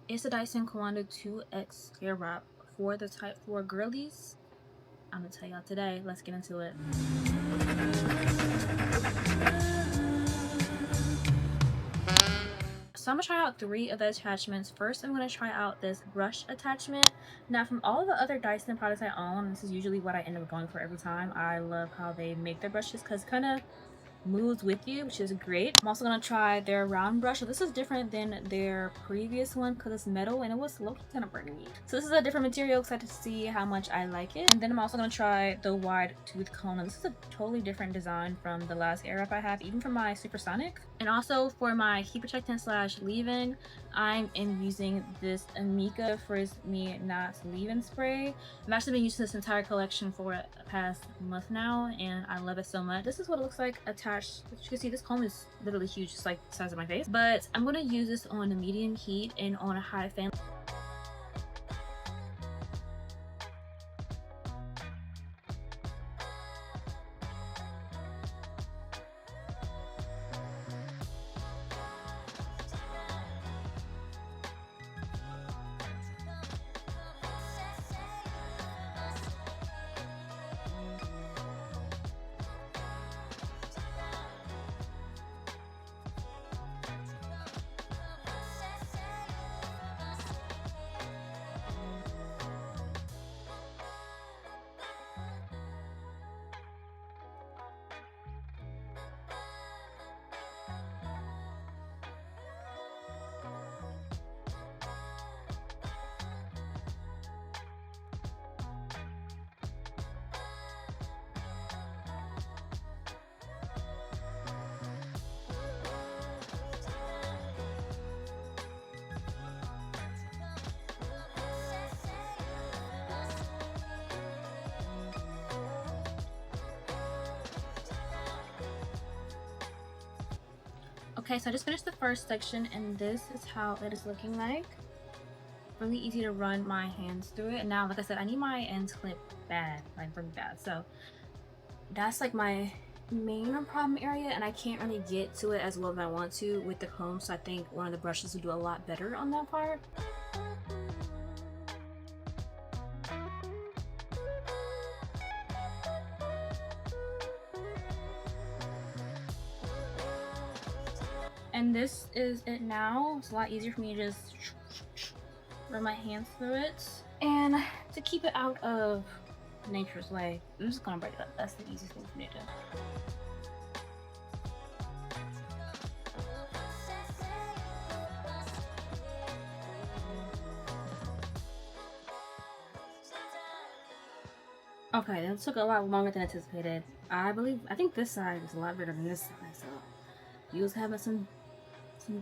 It's the Dyson Coanda 2X Airwrap for the Type 4 girlies. I'm gonna tell y'all today. Let's get into it. So I'm gonna try out 3 of the attachments. First, I'm gonna try out this brush attachment. Now, from all the other Dyson products I own, this is usually what I end up going for every time. I love how they make their brushes because it kind of moves with you, which is great. I'm also gonna try their round brush. So this is different than their previous one because it's metal and it was low-key kind of burning me. So this is a different material. Excited to see how much I like it. And then I'm also gonna try the wide tooth cone. And this is a totally different design from the last Airwrap I have, even from my Supersonic. And also for my heat protectant slash leave-in, I am using this Amika Frizz Me Not Leave-in spray. I've actually been using this entire collection for the past month now, and I love it so much. This is what it looks like attached. As you can see, this comb is literally huge, just like the size of my face. But I'm gonna use this on a medium heat and on a high fan. Okay, so I just finished the first section and this is how it is looking like. Really easy to run my hands through it. And now, like I said, I need my ends clipped bad, like really bad. So that's like my main problem area, and I can't really get to it as well as I want to with the comb. So I think one of the brushes will do a lot better on that part. And this is it now. It's a lot easier for me to just run my hands through it. And to keep it out of nature's way, I'm just gonna break it up. That's the easiest thing for me to do. Okay, that took a lot longer than anticipated. I think this side is a lot better than this side, so you was having some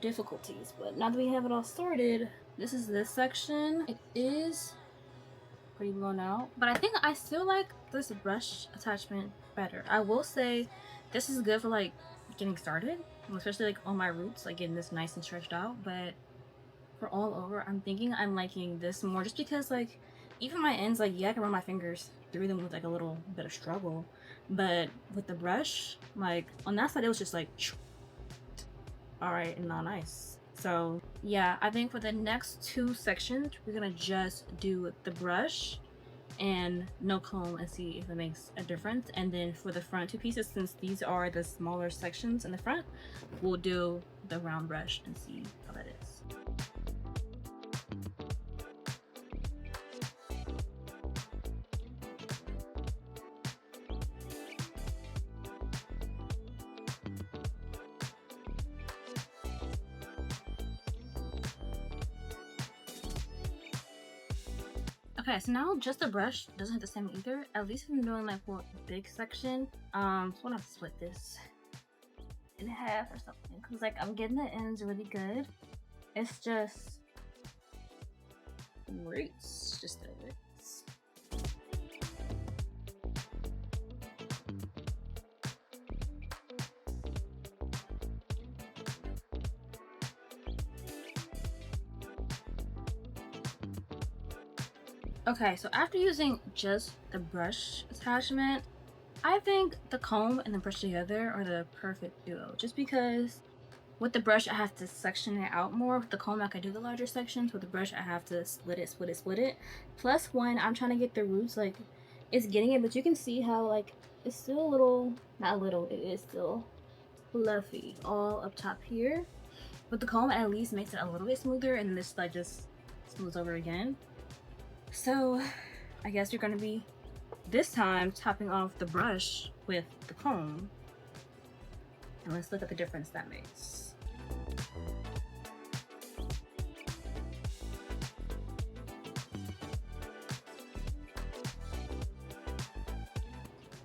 difficulties, but now that we have it all sorted, this is this section. It is pretty blown out, but I think I still like this brush attachment better. I will say this is good for like getting started, especially like on my roots, like getting this nice and stretched out. But for all over, I'm thinking I'm liking this more, just because like even my ends, like yeah, I can run my fingers through them with like a little bit of struggle, but with the brush, like on that side it was just like all right and not nice. So yeah, I think for the next 2 sections we're gonna just do the brush and no comb and see if it makes a difference. And then for the front 2 pieces, since these are the smaller sections in the front, we'll do the round brush and see how that is. Okay, so now just the brush doesn't have the same either. At least if I'm doing like for a big section, so I'm gonna have to split this in half or something, because like I'm getting the ends really good. It's just roots, just the roots. Okay, so after using just the brush attachment, I think the comb and the brush together are the perfect duo, just because With the brush, I have to section it out more. With the comb, I can do the larger sections. With the brush, I have to split it. Plus, when I'm trying to get the roots, like, it's getting it, but you can see how, like, it's still a little, not a little, it is still fluffy all up top here. With the comb, it at least makes it a little bit smoother, and this, like, just smooths over again. So, I guess you're gonna be, this time, topping off the brush with the comb. And let's look at the difference that makes.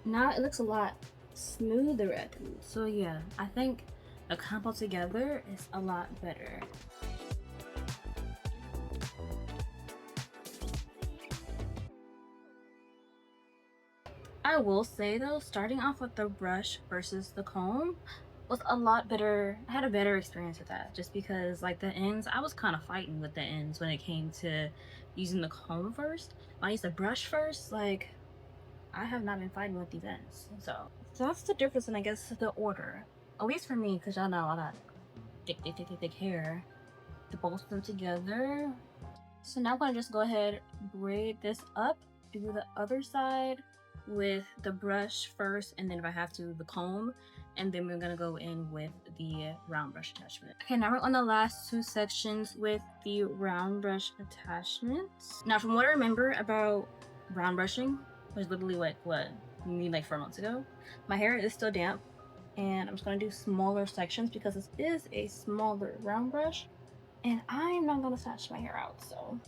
Now it looks a lot smoother at the root. So yeah, I think the combo together is a lot better. I will say though, starting off with the brush versus the comb was a lot better. I had a better experience with that, just because like the ends, I was kind of fighting with the ends when it came to using the comb first. When I used the brush first, like I have not been fighting with these ends. So that's the difference in, I guess, the order. At least for me, because y'all know I got thick hair. To bolster them together. So now I'm gonna just go ahead, braid this up, do the other side with the brush first, and then if I have to, the comb, and then we're gonna go in with the round brush attachment. Okay, now we're on the last two sections with the round brush attachments. Now, from what I remember about round brushing, was literally like what me like 4 months ago, my hair is still damp, and I'm just gonna do smaller sections because this is a smaller round brush, and I'm not gonna attach my hair out, so.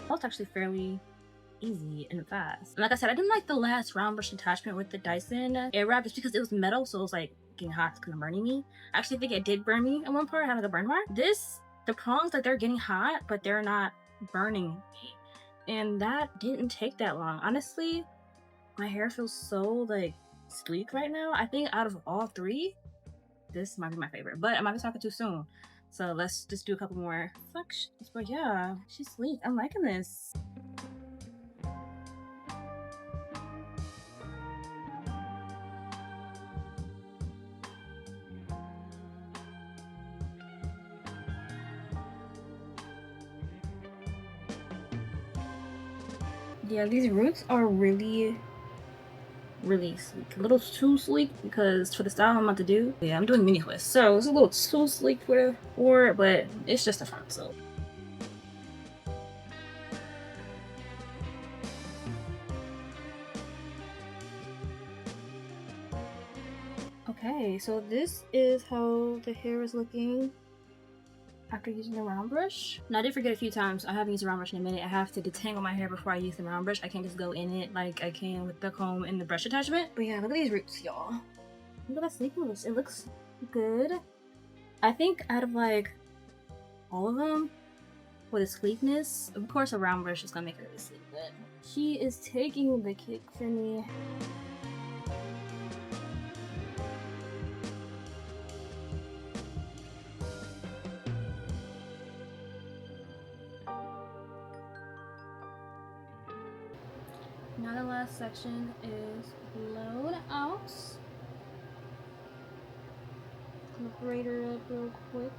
That was actually fairly easy and fast. And like I said, I didn't like the last round brush attachment with the Dyson Airwrap just because it was metal, so it was like getting hot because of burning me. I actually think it did burn me at one part. I had like a burn mark. The prongs, like they're getting hot, but they're not burning me. And that didn't take that long. Honestly, my hair feels so like sleek right now. I think out of all three, this might be my favorite, but I might be talking too soon. So let's just do a couple more sections. But yeah, she's sleek. I'm liking this. Yeah, these roots are really sleek. A little too sleek because for the style I'm about to do, yeah, I'm doing mini twists. So it's a little too sleek but it's just a front, so. Okay, so this is how the hair is looking after using the round brush. Now, I did forget a few times. I haven't used the round brush in a minute. I have to detangle my hair before I use the round brush. I can't just go in it like I can with the comb and the brush attachment. But yeah, look at these roots, y'all. Look at that sleekness. It looks good. I think out of like all of them, with the sleekness, of course a round brush is gonna make it really sleek, but she is taking the cake for me. Now the last section is blown out. I'm gonna braid her up real quick.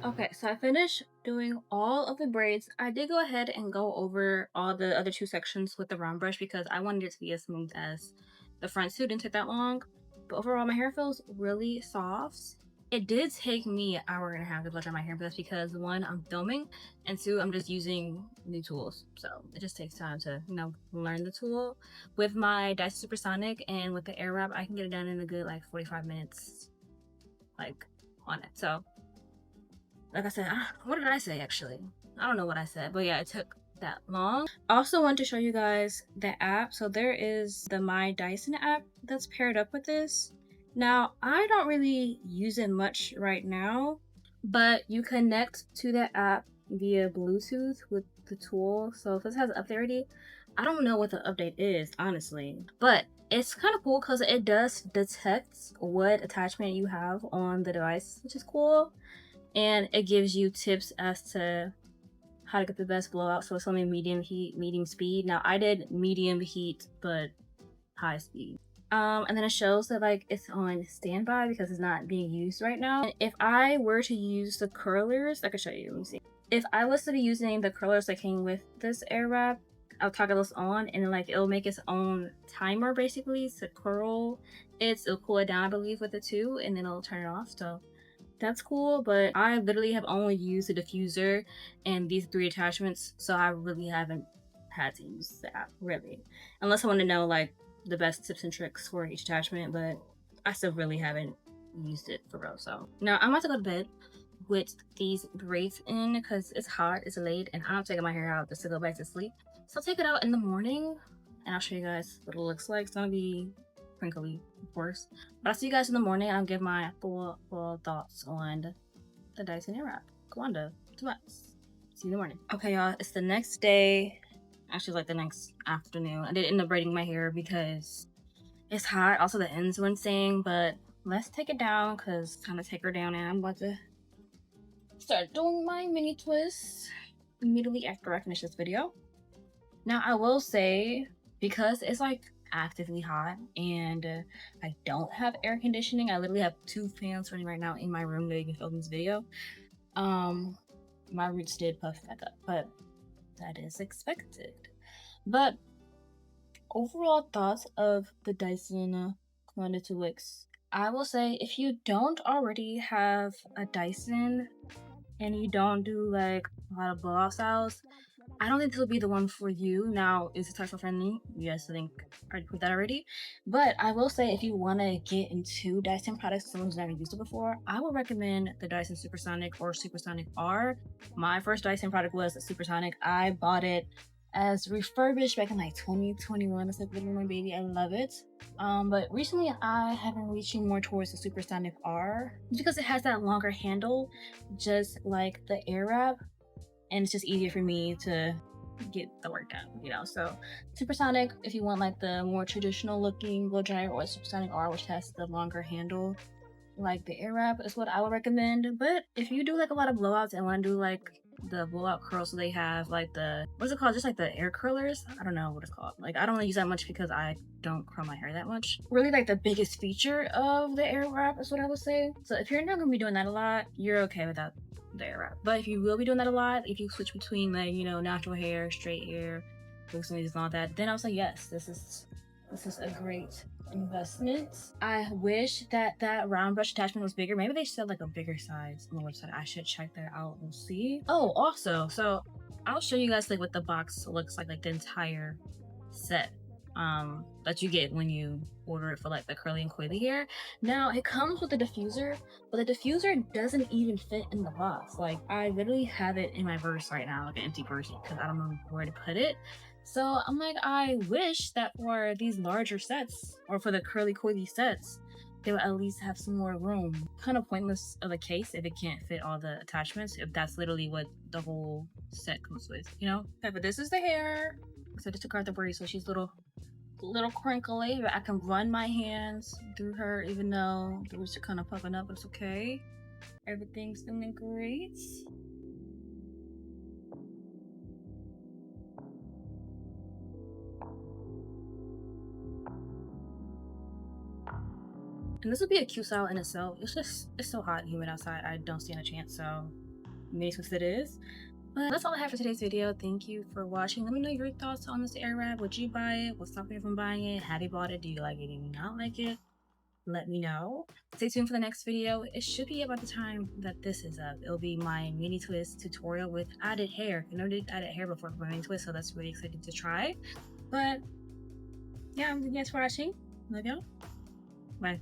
Okay, so I finished doing all of the braids. I did go ahead and go over all the other two sections with the round brush because I wanted it to be as smooth as the front two. Didn't take that long, but overall my hair feels really soft. It did take me an hour and a half to blow dry my hair, but that's because one, I'm filming, and two, I'm just using new tools. So it just takes time to, you know, learn the tool. With my Dyson Supersonic and with the Airwrap, I can get it done in a good like 45 minutes, like on it. So like I said, what did I say actually? I don't know what I said, but yeah, it took that long. I also want to show you guys the app. So there is the My Dyson app that's paired up with this. Now, I don't really use it much right now, but you connect to the app via Bluetooth with the tool. So if this has an update already, I don't know what the update is, honestly, but it's kind of cool because it does detect what attachment you have on the device, which is cool. And it gives you tips as to how to get the best blowout. So it's only medium heat, medium speed. Now I did medium heat, but high speed. And then it shows that like it's on standby because it's not being used right now. And if I were to use the curlers, I could show you, let me see. If I was to be using the curlers that came with this Airwrap, I'll toggle this on and like it'll make its own timer basically to curl it. It'll cool it down, I believe, with it too, and then it'll turn it off. So that's cool, but I literally have only used the diffuser and these 3 attachments, so I really haven't had to use the app, really. Unless I want to know like the best tips and tricks for each attachment, but I still really haven't used it for real. So now I'm about to go to bed with these braids in because it's hot, it's late, and I'm taking my hair out just to go back to sleep. So I'll take it out in the morning and I'll show you guys what it looks like. It's gonna be crinkly, of course, but I'll see you guys in the morning and I'll give my full thoughts on the Dyson Airwrap Coanda 2.0. See you in the morning. Okay, y'all, it's the next day, actually like the next afternoon. I did end up braiding my hair because it's hot. Also the ends were insane, but let's take it down because it's time to take her down and I'm about to start doing my mini twists immediately after I finish this video. Now I will say, because it's like actively hot and I don't have air conditioning, I literally have 2 fans running right now in my room that you can film this video. My roots did puff back up, but that is expected. But overall thoughts of the Dyson Coanda 2.0, I will say if you don't already have a Dyson and you don't do like a lot of blowout styles, I don't think this will be the one for you. Now, is it touch friendly? Yes, I think I already put that already. But I will say if you want to get into Dyson products, someone who's never used it before, I would recommend the Dyson Supersonic or Supersonic R. My first Dyson product was a Supersonic. I bought it as refurbished back in like 2021. It's like literally my baby. I love it. But recently I have been reaching more towards the Supersonic R because it has that longer handle, just like the Airwrap. And it's just easier for me to get the work done, you know. So Supersonic, if you want like the more traditional looking blow dryer, or Supersonic R, which has the longer handle like the Airwrap, is what I would recommend. But if you do like a lot of blowouts and want to do like the blowout curls, so they have like the, what's it called, just like the air curlers, I don't know what it's called. Like I don't really use that much because I don't curl my hair that much. Really like the biggest feature of the Airwrap is what I would say. So if you're not gonna be doing that a lot, you're okay with that, the Airwrap. But if you will be doing that a lot, if you switch between like, you know, natural hair, straight hair, loose and all that, then I was like, yes, this is a great investment. I wish that round brush attachment was bigger. Maybe they sell like a bigger size on the website. I should check that out and see. Oh, also, so I'll show you guys like what the box looks like the entire set that you get when you order it for like the curly and coily hair. Now it comes with a diffuser, but the diffuser doesn't even fit in the box. Like I literally have it in my purse right now, like an empty purse, because I don't know where to put it. So I'm like, I wish that for these larger sets, or for the curly coily sets, they would at least have some more room. Kind of pointless of a case if it can't fit all the attachments, if that's literally what the whole set comes with, you know? Okay, but this is the hair. So I just took out the braid, so she's little crinkly, but I can run my hands through her even though the roots are kind of puffing up. It's okay. Everything's doing great. And this would be a cute style in itself. It's so hot and humid outside. I don't stand a chance, so mini twist it is. But that's all I have for today's video. Thank you for watching. Let me know your thoughts on this Airwrap. Would you buy it? What's stopping you from buying it? Have you bought it? Do you like it? Do you not like it? Let me know. Stay tuned for the next video. It should be about the time that this is up. It'll be my mini twist tutorial with added hair. I never did added hair before for my mini twist, so that's really exciting to try. But yeah, thanks for watching. Love y'all. Bye.